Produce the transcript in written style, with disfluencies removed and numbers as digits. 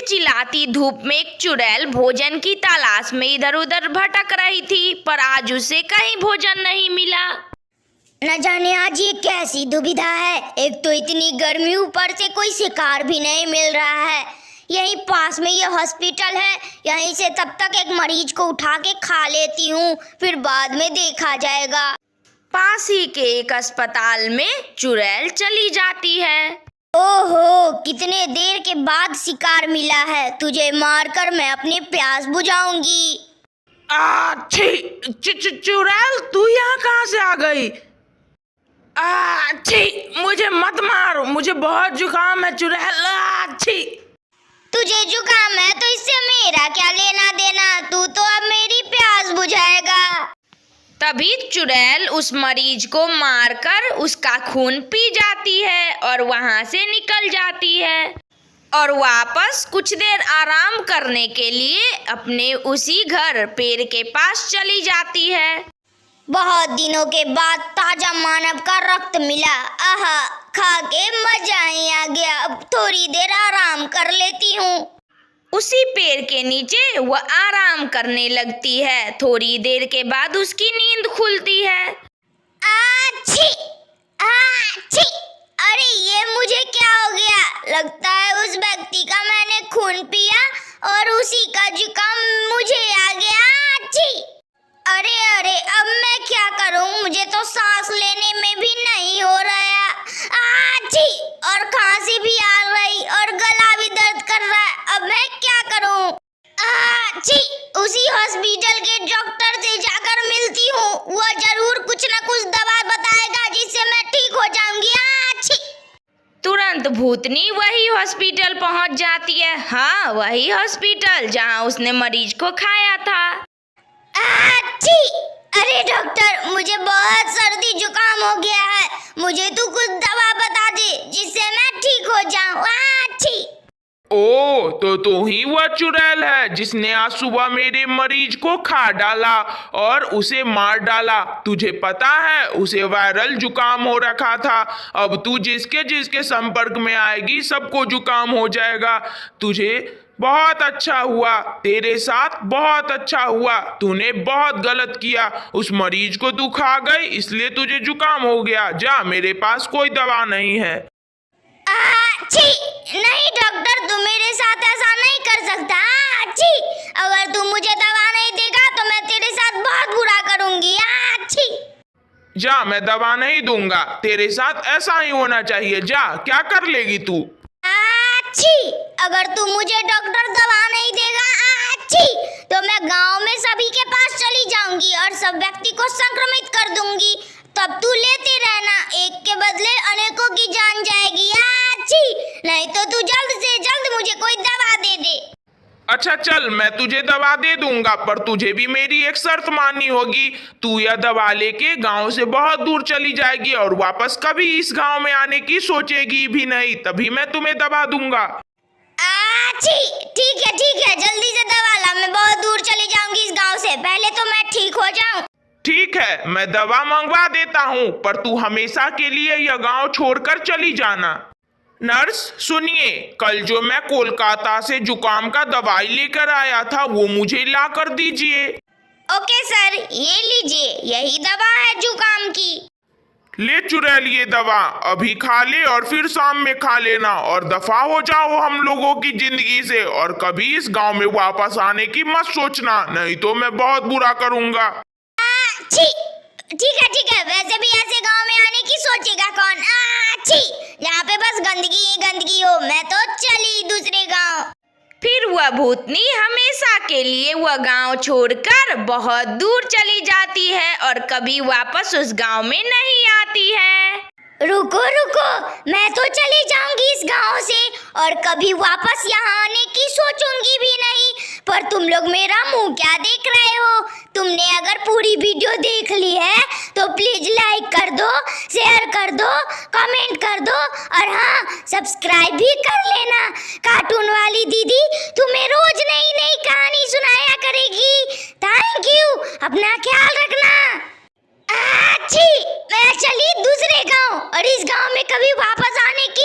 चिलचिलाती धूप में एक चुड़ैल भोजन की तलाश में इधर उधर भटक रही थी, पर आज उसे कहीं भोजन नहीं मिला। न जाने आज ये कैसी दुविधा है। एक तो इतनी गर्मी, ऊपर से कोई शिकार भी नहीं मिल रहा है। यहीं पास में ये हॉस्पिटल है, यहीं से तब तक एक मरीज को उठा के खा लेती हूँ, फिर बाद में देखा जाएगा। पास ही के एक अस्पताल में चुड़ैल चली जाती है। ओहो, कितने देर के बाद शिकार मिला है। तुझे मारकर मैं अपनी प्यास बुझाऊंगी। चुड़ैल, तू यहाँ कहाँ से आ गई? मुझे मत मारो, मुझे बहुत जुकाम है चुड़ैल। तुझे जुकाम है तो इससे मेरा क्या लेना देना? तू तो अब मेरी प्यास बुझाएगा। तभी चुड़ैल उस मरीज को मारकर उसका खून पी जाती है और वहां से निकल जाती है और वापस कुछ देर आराम करने के लिए अपने उसी घर पेड़ के पास चली जाती है। बहुत दिनों के बाद ताजा मानव का रक्त मिला। आहा, खा के मजा ही आ गया। अब थोड़ी देर आराम कर लेती हूँ। उसी पेड़ के नीचे वह आराम करने लगती है। थोड़ी देर के बाद उसकी नींद खुलती है। आछी, आछी, अरे ये मुझे क्या हो गया? लगता है उस व्यक्ति का मैंने खून पिया और उसी का जुकाम मुझे आ गया। आछी, अरे अरे, अब मैं क्या करूं? मुझे तो सांस लेने में भी नहीं हो रहा। आछी, और खांसी भी आ रही और गला भी दर्द कर रहा है। अब मैं क्या करूं? आछी, उसी हॉस्पिटल के डॉक्टर से जाकर मिलती हूँ। वह जरूर कुछ न कुछ दवा बताएगा जिससे मैं ठीक हो जाऊंगी। आछी। तुरंत भूतनी वही हॉस्पिटल पहुंच जाती है। हाँ, वही हॉस्पिटल जहां उसने मरीज को खाया था। आछी, अरे डॉक्टर, मुझे बहुत सर्दी जुकाम हो गया है। मुझे तू कुछ दवा बता दे जिससे मैं ठीक हो जाऊं। आछी। ओ, तो तू ही वह चुड़ैल है जिसने आज सुबह मेरे मरीज को खा डाला और उसे मार डाला। तुझे पता है उसे वायरल जुकाम हो रखा था। अब तू जिसके जिसके संपर्क में आएगी सबको जुकाम हो जाएगा। तुझे बहुत अच्छा हुआ, तेरे साथ बहुत अच्छा हुआ। तूने बहुत गलत किया। उस मरीज को तू खा गई, इसलिए तुझे जुकाम हो गया। जा, मेरे पास कोई दवा नहीं है। आछी, नहीं डॉक्टर, तू मेरे साथ ऐसा नहीं कर सकता। आछी, अगर तू मुझे दवा नहीं देगा तो मैं तेरे साथ बहुत बुरा करूंगी। आछी। जा, मैं दवा नहीं दूंगा। तेरे साथ ऐसा ही होना चाहिए। जा, क्या कर लेगी तू? आछी, अगर तू मुझे डॉक्टर दवा नहीं देगा, आछी, तो मैं गांव में सभी के पास चली जाऊंगी और सब व्यक्ति को संक्रमित कर दूंगी। तब तू लेते रहना, एक के बदले अनेकों की जान जाएगी। आछी, नहीं तो तू जल्द से जल्द मुझे कोई दवा दे दे। अच्छा चल, मैं तुझे दवा दे दूंगा, पर तुझे भी मेरी एक शर्त माननी होगी। तू यह दवा लेके गांव से बहुत दूर चली जाएगी और वापस कभी इस गांव में आने की सोचेगी भी नहीं, तभी मैं तुम्हें दवा दूंगा। आछी, ठीक है, जल्दी से दवा ला। मैं बहुत दूर चली जाऊंगी इस गांव से, पहले तो मैं ठीक हो जाऊं। ठीक है, मैं दवा मंगवा देता हूँ, पर तू हमेशा के लिए यह गांव छोड़कर चली जाना। नर्स सुनिए, कल जो मैं कोलकाता से जुकाम का दवाई लेकर आया था वो मुझे ला कर दीजिए। ओके सर, ये लीजिए, यही दवा है जुकाम की। ले चुड़ैल, ये दवा अभी खा ले और फिर शाम में खा लेना और दफा हो जाओ हम लोगों की जिंदगी से। और कभी इस गांव में वापस आने की मत सोचना, नहीं तो मैं बहुत बुरा करूंगा। ठीक है, वैसे भी ऐसे गांव में आने की सोचेगा कौन? यहाँ पे बस गंदगी ही गंदगी हो। मैं तो चली दूसरे गांव। फिर वह भूतनी हमेशा के लिए वह गांव छोड़कर बहुत दूर चली जाती है और कभी वापस उस गांव में नहीं आती है। रुको, मैं तो चली जाऊंगी इस गांव से और कभी वापस यहाँ आने की सोचूंगी भी नहीं। पर तुम लोग मेरा मुंह क्या देख रहे हो? तुमने अगर पूरी वीडियो देख ली है तो प्लीज लाइक कर दो, शेयर कर दो, कमेंट कर दो और हाँ, सब्सक्राइब भी कर लेना। कार्टून वाली दीदी तुम्हें रोज नई नई कहानी सुनाया करेगी। थैंक यू, अपना ख्याल रखना। मैं चली दूसरे गांव और इस गांव में कभी वापस आने की